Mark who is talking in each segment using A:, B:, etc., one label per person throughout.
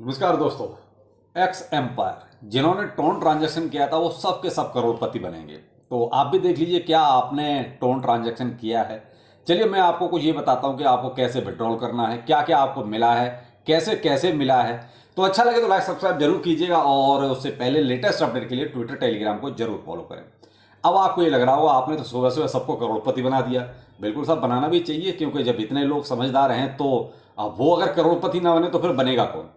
A: नमस्कार दोस्तों। X empire जिन्होंने टोन ट्रांजैक्शन किया था वो सब के सब करोड़पति बनेंगे। तो आप भी देख लीजिए क्या आपने टोन ट्रांजैक्शन किया है। चलिए मैं आपको कुछ ये बताता हूँ कि आपको कैसे विड्रॉल करना है, क्या क्या आपको मिला है, कैसे कैसे मिला है। तो अच्छा लगे तो लाइक सब्सक्राइब जरूर कीजिएगा और उससे पहले लेटेस्ट अपडेट के लिए ट्विटर टेलीग्राम को जरूर फॉलो करें। अब आपको ये लग रहा होगा आपने तो सुबह सुबह सबको करोड़पति बना दिया। बिल्कुल सब बनाना भी चाहिए, क्योंकि जब इतने लोग समझदार हैं तो अब वो अगर करोड़पति ना बने तो फिर बनेगा कौन।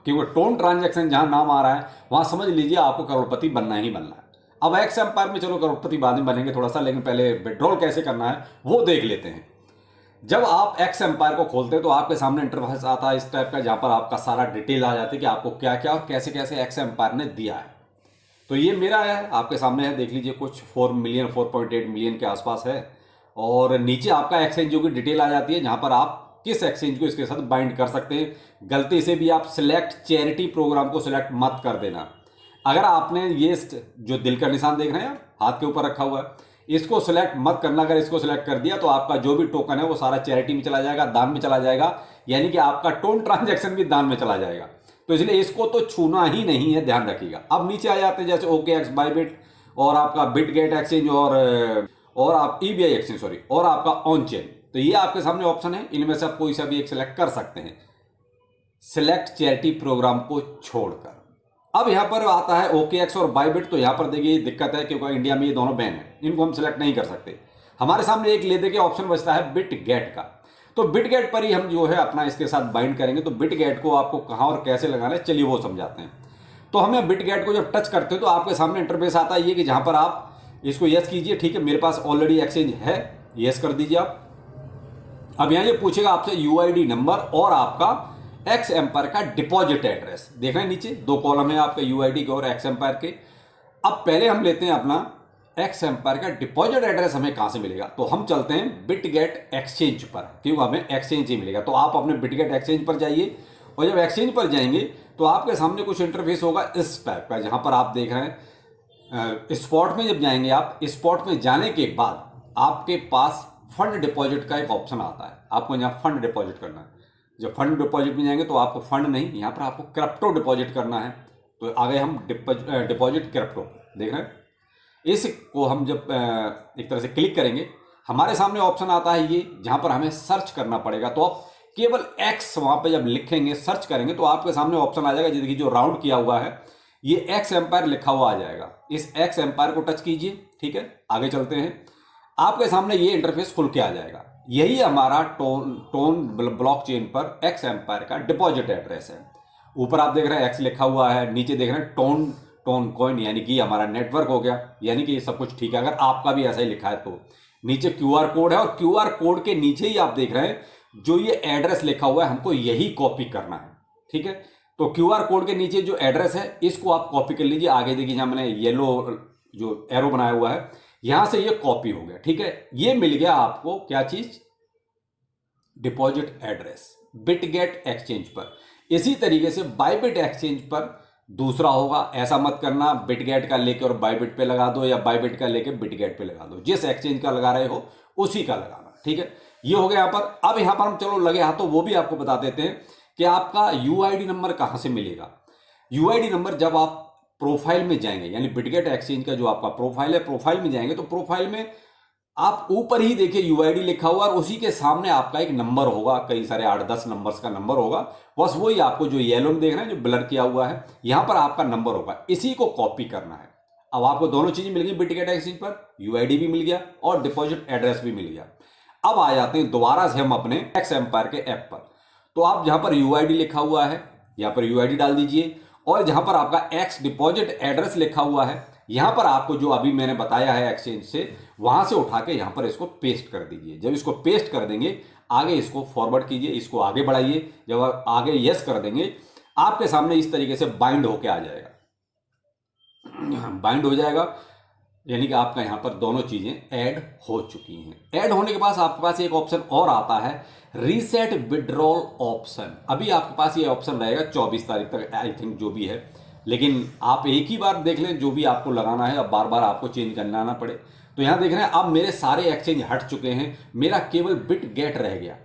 A: क्योंकि टोन ट्रांजैक्शन जहां नाम आ रहा है वहां समझ लीजिए आपको करोड़पति बनना ही बनना है। अब एक्स एम्पायर में चलो करोड़पति बाद में बनेंगे थोड़ा सा, लेकिन पहले विड्रॉल कैसे करना है वो देख लेते हैं। जब आप एक्स एम्पायर को खोलते हैं तो आपके सामने इंटरफेस आता है इस टाइप का, जहां पर आपका सारा डिटेल आ जाती है कि आपको क्या क्या और कैसे कैसे एक्स एम्पायर ने दिया है। तो ये मेरा है, आपके सामने है, देख लीजिए कुछ 4 मिलियन 4.8 मिलियन के आसपास है। और नीचे आपका एक्सचेंजों की डिटेल आ जाती है, जहां पर आप किस एक्सचेंज को इसके साथ बाइंड कर सकते हैं। गलती से भी आप सिलेक्ट चैरिटी प्रोग्राम को सिलेक्ट मत कर देना। अगर आपने ये जो दिल का निशान देख रहे हैं आप हाथ के ऊपर रखा हुआ है, इसको सिलेक्ट मत करना। अगर इसको सिलेक्ट कर दिया तो आपका जो भी टोकन है वो सारा चैरिटी में चला जाएगा, दान में चला जाएगा, यानी कि आपका टोन ट्रांजैक्शन भी दान में चला जाएगा। तो इसलिए इसको तो छूना ही नहीं है, ध्यान रखिएगा। अब नीचे आ जाते हैं जैसे OKX, बाइबिट और आपका बिटगेट एक्सचेंज और आप EBI एक्सचेंज सॉरी और आपका ऑन चेन। तो ये आपके सामने ऑप्शन है, इनमें से आप कोई सा भी एक सिलेक्ट कर सकते हैं सिलेक्ट चैरिटी प्रोग्राम को छोड़कर। अब यहां पर आता है OKX और बाइबिट। तो यहां पर देखिए दिक्कत है क्योंकि इंडिया में ये दोनों बैन है, इनको हम सिलेक्ट नहीं कर सकते। हमारे सामने एक लेदे के ऑप्शन बचता है बिटगेट का। तो बिटगेट पर ही हम जो है अपना इसके साथ बाइंड करेंगे। तो बिटगेट को आपको कहां और कैसे लगाना है चलिए वो समझाते हैं। तो हमें बिटगेट को जब टच करते हो तो आपके सामने इंटरफेस आता है ये कि जहां पर आप इसको यस कीजिए। ठीक है, मेरे पास ऑलरेडी एक्सचेंज है, यस कर दीजिए आप। अब यहां ये पूछेगा आपसे UID नंबर और आपका एक्स एम्पायर का डिपॉजिट एड्रेस। देख रहे हैं नीचे 2 कॉलम है आपके UID के और एक्स एम्पायर के। अब पहले हम लेते हैं अपना एक्स एम्पायर का डिपॉजिट एड्रेस हमें कहां से मिलेगा। तो हम चलते हैं बिटगेट एक्सचेंज पर, क्योंकि हमें एक्सचेंज ही मिलेगा। तो आप अपने बिटगेट एक्सचेंज पर जाइए और जब एक्सचेंज पर जाएंगे तो आपके सामने कुछ इंटरफेस होगा इस टाइप का, जहां पर आप देख रहे हैं स्पॉट में जब जाएंगे आप, स्पॉट में जाने के बाद आपके पास फंड डिपॉजिट का एक ऑप्शन आता है। आपको यहाँ फंड डिपॉजिट करना है। जब फंड डिपॉजिट में जाएंगे तो आपको फंड नहीं, यहाँ पर आपको क्रिप्टो डिपॉजिट करना है। तो आगे हम डिपॉजिट क्रिप्टो देख रहे हैं। इसको हम जब एक तरह से क्लिक करेंगे हमारे सामने ऑप्शन आता है ये, जहां पर हमें सर्च करना पड़ेगा। तो आप केवल एक्स वहां पे जब लिखेंगे सर्च करेंगे तो आपके सामने ऑप्शन आ जाएगा, जिसकी जो राउंड किया हुआ है ये एक्स एम्पायर लिखा हुआ आ जाएगा। इस एक्स एम्पायर को टच कीजिए। ठीक है, आगे चलते हैं। आपके सामने ये इंटरफेस खुल के आ जाएगा। यही हमारा टोन ब्लॉकचेन पर एक्स एम्पायर का डिपॉजिट एड्रेस है। ऊपर आप देख रहे हैं एक्स लिखा हुआ है, नीचे देख रहे हैं टोन कॉइन, यानी कि हमारा नेटवर्क हो गया, यानी कि ये सब कुछ ठीक है। अगर आपका भी ऐसा ही लिखा है तो नीचे QR कोड है और QR कोड के नीचे ही आप देख रहे हैं जो ये एड्रेस लिखा हुआ है, हमको यही कॉपी करना है। ठीक है, तो QR कोड के नीचे जो एड्रेस है इसको आप कॉपी कर लीजिए। आगे देखिए जहां मैंने येलो जो एरो बनाया हुआ है यहां से ये कॉपी हो गया। ठीक है, ये मिल गया आपको क्या चीज, डिपॉजिट एड्रेस बिटगेट एक्सचेंज पर। इसी तरीके से बाइबिट एक्सचेंज पर दूसरा होगा। ऐसा मत करना बिटगेट का लेके और बाइबिट पे लगा दो या बाइबिट का लेके बिटगेट पे लगा दो। जिस एक्सचेंज का लगा रहे हो उसी का लगाना। ठीक है, ये हो गया यहां पर। अब यहां पर हम चलो लगे हाथों वो भी आपको बता देते हैं कि आपका UID नंबर कहां से मिलेगा। UID नंबर जब आप प्रोफाइल में जाएंगे, यानी बिटगेट एक्सचेंज का जो आपका प्रोफाइल है, प्रोफाइल में जाएंगे तो प्रोफाइल में आप ऊपर ही देखिए UID लिखा हुआ और उसी के सामने आपका एक नंबर होगा, कई सारे 8-10 नंबर्स का नंबर होगा। बस वही आपको जो येलो में देख रहे हैं जो ब्लर किया हुआ है यहां पर आपका नंबर होगा, इसी को कॉपी करना है। अब आपको दोनों चीजें मिल गई, बिटगेट एक्सचेंज पर UID भी मिल गया और डिपॉजिट एड्रेस भी मिल गया। अब आ जाते हैं दोबारा से हम अपने एक्स एम्पायर के ऐप पर। तो आप जहां पर UID लिखा हुआ है यहां पर UID डाल दीजिए और जहां पर आपका एक्स डिपॉजिट एड्रेस लिखा हुआ है यहां पर आपको जो अभी मैंने बताया है एक्सचेंज से वहां से उठा के यहां पर इसको पेस्ट कर दीजिए। जब इसको पेस्ट कर देंगे आगे इसको फॉरवर्ड कीजिए, इसको आगे बढ़ाइए। जब आप आगे यस कर देंगे आपके सामने इस तरीके से बाइंड होके आ जाएगा। बाइंड हो जाएगा यानी कि आपका यहां पर दोनों चीजें ऐड हो चुकी हैं। ऐड होने के बाद आपके पास एक ऑप्शन और आता है रीसेट विड्रॉल ऑप्शन। अभी आपके पास ये ऑप्शन रहेगा 24 तारीख तक आई थिंक जो भी है, लेकिन आप एक ही बार देख लें जो भी आपको लगाना है, अब बार बार आपको चेंज करना ना पड़े। तो यहां देख रहे हैं अब मेरे सारे एक्सचेंज हट चुके हैं, मेरा केवल बिटगेट रह गया।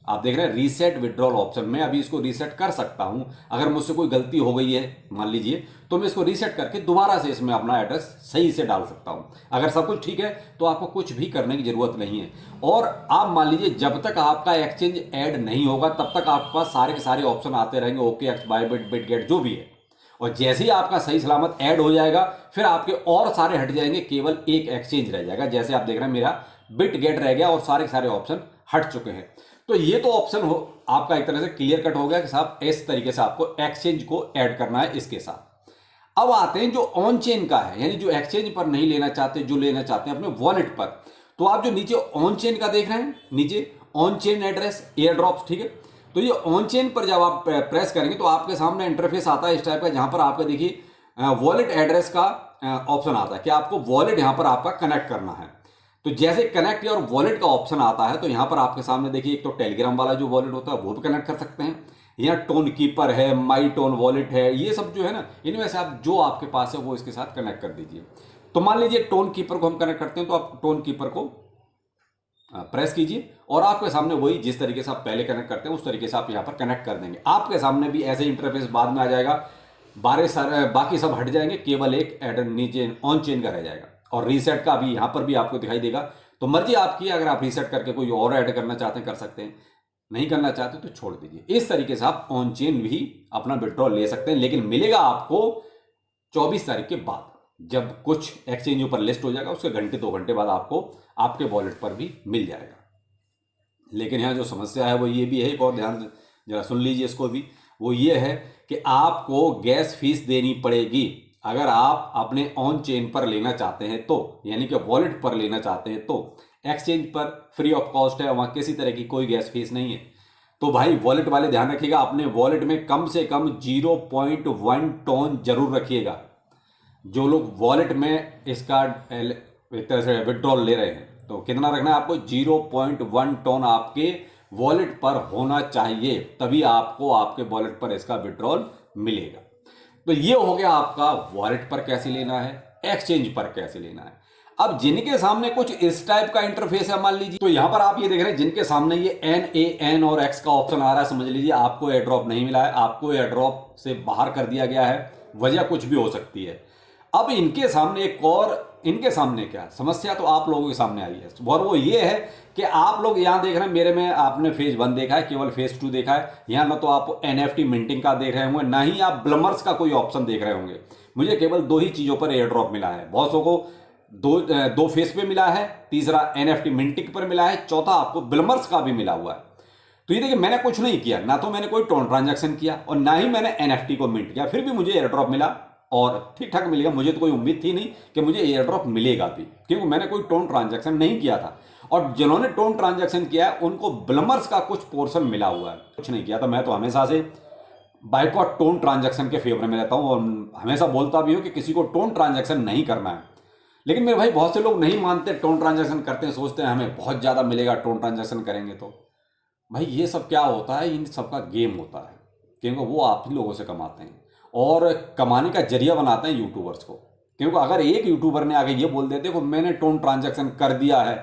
A: आप देख रहे हैं रीसेट विड्रॉल ऑप्शन। मैं अभी इसको रीसेट कर सकता हूं, अगर मुझसे कोई गलती हो गई है मान लीजिए, तो मैं इसको रीसेट करके दोबारा से इसमें अपना एड्रेस सही से डाल सकता हूं। अगर सब कुछ ठीक है तो आपको कुछ भी करने की जरूरत नहीं है। और आप मान लीजिए जब तक आपका एक्सचेंज ऐड नहीं होगा तब तक आपके पास सारे के सारे ऑप्शन आते रहेंगे, OKX, बायबिट, बिटगेट जो भी है। और जैसे ही आपका सही सलामत ऐड हो जाएगा फिर आपके और सारे हट जाएंगे, केवल एक एक्सचेंज रह जाएगा। जैसे आप देख रहे हैं मेरा बिटगेट रह गया और सारे के सारे ऑप्शन हट चुके हैं। तो ये तो ऑप्शन हो आपका एक तरह से क्लियर कट हो गया कि साहब इस तरीके से आपको एक्सचेंज को ऐड करना है इसके साथ। अब आते हैं जो ऑन चेन का है, यानी जो एक्सचेंज पर नहीं लेना चाहते, जो लेना चाहते हैं अपने वॉलेट पर। तो आप जो नीचे ऑन चेन का देख रहे हैं, नीचे on chain address air drops, ठीक है। तो ये ऑन चेन पर जब आप प्रेस करेंगे तो आपके सामने इंटरफेस आता है इस टाइप का, जहां पर आपका देखिए वॉलेट एड्रेस का ऑप्शन आता है कि आपको वॉलेट यहां पर आपका कनेक्ट करना है। तो जैसे कनेक्ट और वॉलेट का ऑप्शन आता है तो यहां पर आपके सामने देखिए एक तो टेलीग्राम वाला जो वॉलेट होता है वो भी कनेक्ट कर सकते हैं, यहाँ टोन कीपर है, माई टोन वॉलेट है, ये सब जो है ना, इनमें से आप जो आपके पास है वो इसके साथ कनेक्ट कर दीजिए। तो मान लीजिए टोन कीपर को हम कनेक्ट करते हैं, तो आप टोन कीपर को प्रेस कीजिए और आपके सामने वही जिस तरीके से आप पहले कनेक्ट करते हैं उस तरीके से आप यहाँ पर कनेक्ट कर देंगे। आपके सामने भी ऐसे इंटरफेस बाद में आ जाएगा, बाकी सब हट जाएंगे, केवल एक एडर नीचे ऑन चेन का रह जाएगा। और रीसेट का भी यहाँ पर भी आपको दिखाई देगा। तो मर्जी आपकी, अगर आप रीसेट करके कोई और ऐड करना चाहते हैं कर सकते हैं, नहीं करना चाहते तो छोड़ दीजिए। इस तरीके से आप ऑन चेन भी अपना विड्रॉल ले सकते हैं, लेकिन मिलेगा आपको 24 तारीख के बाद, जब कुछ एक्सचेंजों पर लिस्ट हो जाएगा उसके घंटे 2 घंटे बाद आपको आपके वॉलेट पर भी मिल जाएगा। लेकिन यहाँ जो समस्या है वो ये भी है, एक और ध्यान जरा सुन लीजिए इसको भी, वो ये है कि आपको गैस फीस देनी पड़ेगी अगर आप अपने ऑन चेन पर लेना चाहते हैं तो, यानी कि वॉलेट पर लेना चाहते हैं तो। एक्सचेंज पर फ्री ऑफ कॉस्ट है, वहाँ किसी तरह की कोई गैस फीस नहीं है। तो भाई वॉलेट वाले ध्यान रखिएगा, अपने वॉलेट में कम से कम 0.1 टोन जरूर रखिएगा। जो लोग वॉलेट में इसका एक तरह से विड्रॉल ले रहे हैं तो कितना रखना है आपको, 0.1 टोन आपके वॉलेट पर होना चाहिए, तभी आपको आपके वॉलेट पर इसका विड्रॉल मिलेगा। तो ये हो गया आपका वॉलेट पर कैसे लेना है, एक्सचेंज पर कैसे लेना है। अब जिनके सामने कुछ इस टाइप का इंटरफेस है मान लीजिए, तो यहां पर आप ये देख रहे हैं जिनके सामने ये NAN और X का ऑप्शन आ रहा है, समझ लीजिए आपको एयर ड्रॉप नहीं मिला है, आपको एयर ड्रॉप से बाहर कर दिया गया है, वजह कुछ भी हो सकती है। अब इनके सामने एक और, इनके सामने क्या समस्या तो आप लोगों के सामने आई है, और वो ये है कि आप लोग यहाँ देख रहे हैं, मेरे में आपने फेज 1 देखा है, केवल फेज 2 देखा है। यहाँ ना तो आप NFT मिंटिंग का देख रहे होंगे, ना ही आप ब्लमर्स का कोई ऑप्शन देख रहे होंगे। मुझे केवल 2 ही चीज़ों पर एयर ड्रॉप मिला है, बहुत सौ को दो फेस पे मिला है, तीसरा NFT मिंटिंग पर मिला है, चौथा आपको ब्लमर्स का भी मिला हुआ है। तो ये देखिए मैंने कुछ नहीं किया, ना तो मैंने कोई टोन ट्रांजैक्शन किया और ना ही मैंने NFT को मिंट किया, फिर भी मुझे एयर ड्रॉप मिला और ठीक ठाक मिलेगा। मुझे तो कोई उम्मीद थी नहीं कि मुझे एयर ड्रॉप मिलेगा भी, क्योंकि मैंने कोई टोन ट्रांजैक्शन नहीं किया था। और जिन्होंने टोन ट्रांजैक्शन किया है उनको ब्लमर्स का कुछ पोर्शन मिला हुआ है, कुछ नहीं किया था। मैं तो हमेशा से बाइकॉट टोन ट्रांजैक्शन के फेवर में रहता हूँ और हमेशा बोलता भी हूँ कि किसी को टोन ट्रांजैक्शन नहीं करना है। लेकिन मेरे भाई बहुत से लोग नहीं मानते, टोन ट्रांजैक्शन करते हैं, सोचते हैं हमें बहुत ज़्यादा मिलेगा टोन ट्रांजैक्शन करेंगे तो। भाई ये सब क्या होता है, इन सब का गेम होता है, क्योंकि वो आप ही लोगों से कमाते हैं और कमाने का जरिया बनाते हैं यूट्यूबर्स को। क्योंकि अगर एक यूट्यूबर ने आगे ये बोल देते कि मैंने टोन ट्रांजैक्शन कर दिया है,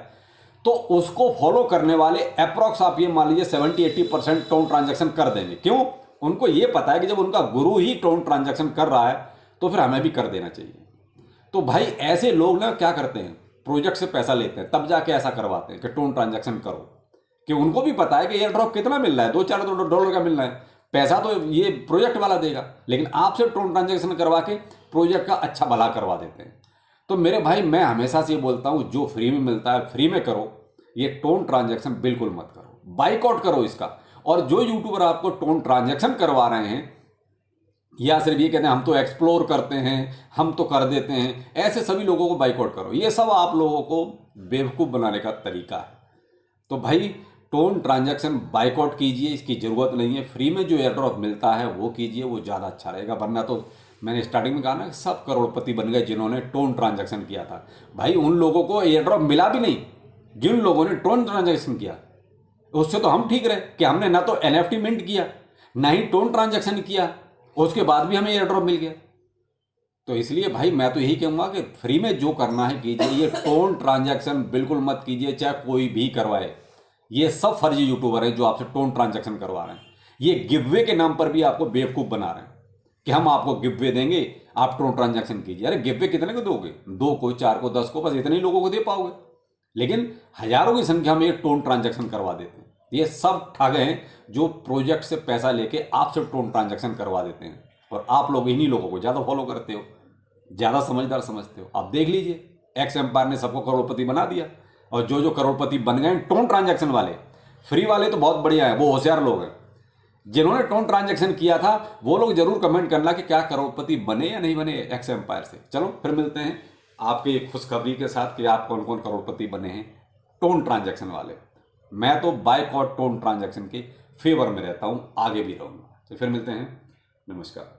A: तो उसको फॉलो करने वाले अप्रॉक्स आप ये मान लीजिए 70-80% टोन ट्रांजैक्शन कर देंगे। क्यों? उनको ये पता है कि जब उनका गुरु ही टोन ट्रांजैक्शन कर रहा है तो फिर हमें भी कर देना चाहिए। तो भाई ऐसे लोग ना क्या करते हैं, प्रोजेक्ट से पैसा लेते हैं, तब जाके ऐसा करवाते हैं कि टोन ट्रांजैक्शन करो, कि उनको भी पता है कि एयर ड्रॉप कितना मिल रहा है, $2-4 का मिल रहा है, पैसा तो ये प्रोजेक्ट वाला देगा, लेकिन आपसे टोन ट्रांजैक्शन करवा के प्रोजेक्ट का अच्छा भला करवा देते हैं। तो मेरे भाई मैं हमेशा से ये बोलता हूँ, जो फ्री में मिलता है फ्री में करो, ये टोन ट्रांजैक्शन बिल्कुल मत करो, बाइकआउट करो इसका। और जो यूट्यूबर आपको टोन ट्रांजैक्शन करवा रहे हैं या सिर्फ ये कहते हैं हम तो एक्सप्लोर करते हैं, हम तो कर देते हैं, ऐसे सभी लोगों को बाइकआउट करो। ये सब आप लोगों को बेवकूफ़ बनाने का तरीका है। तो भाई टोन ट्रांजैक्शन बाइकआउट कीजिए, इसकी ज़रूरत नहीं है। फ्री में जो एयर ड्रॉप मिलता है वो कीजिए, वो ज़्यादा अच्छा रहेगा। वरना तो मैंने स्टार्टिंग में कहा ना, सब करोड़पति बन गए जिन्होंने टोन ट्रांजैक्शन किया था। भाई उन लोगों को एयर ड्रॉप मिला भी नहीं जिन लोगों ने टोन ट्रांजैक्शन किया। उससे तो हम ठीक रहे कि हमने ना तो NFT मिंट किया, ना ही टोन ट्रांजैक्शन किया, उसके बाद भी हमें एयर ड्रॉप मिल गया। तो इसलिए भाई मैं तो यही कहूँगा कि फ्री में जो करना है कीजिए, ये टोन ट्रांजैक्शन बिल्कुल मत कीजिए, चाहे कोई भी करवाए। ये सब फर्जी यूट्यूबर हैं जो आपसे टोन ट्रांजैक्शन करवा रहे हैं। ये गिववे के नाम पर भी आपको बेवकूफ़ बना रहे हैं कि हम आपको गिववे देंगे, आप टोन ट्रांजैक्शन कीजिए। अरे गिववे कितने को दोगे? 2 को, 4 को, 10 को, बस इतने ही लोगों को दे पाओगे। लेकिन हजारों की संख्या में ये टोन ट्रांजैक्शन करवा देते हैं। ये सब ठग हैं जो प्रोजेक्ट से पैसा लेके आपसे टोन ट्रांजैक्शन करवा देते हैं, और आप लोग इन्हीं लोगों को ज़्यादा फॉलो करते हो, ज़्यादा समझदार समझते हो। आप देख लीजिए, एक्स एम्पायर ने सबको करोड़पति बना दिया, और जो करोड़पति बन गए टोन ट्रांजैक्शन वाले, फ्री वाले तो बहुत बढ़िया है, वो होशियार लोग हैं। जिन्होंने टोन ट्रांजैक्शन किया था वो लोग जरूर कमेंट करना कि क्या करोड़पति बने या नहीं बने एक्स एम्पायर से। चलो फिर मिलते हैं आपके एक खुशखबरी के साथ कि आप कौन कौन करोड़पति बने हैं टोन ट्रांजैक्शन वाले। मैं तो बायकॉट टोन ट्रांजैक्शन के फेवर में रहता हूं, आगे भी रहूंगा। तो फिर मिलते हैं, नमस्कार।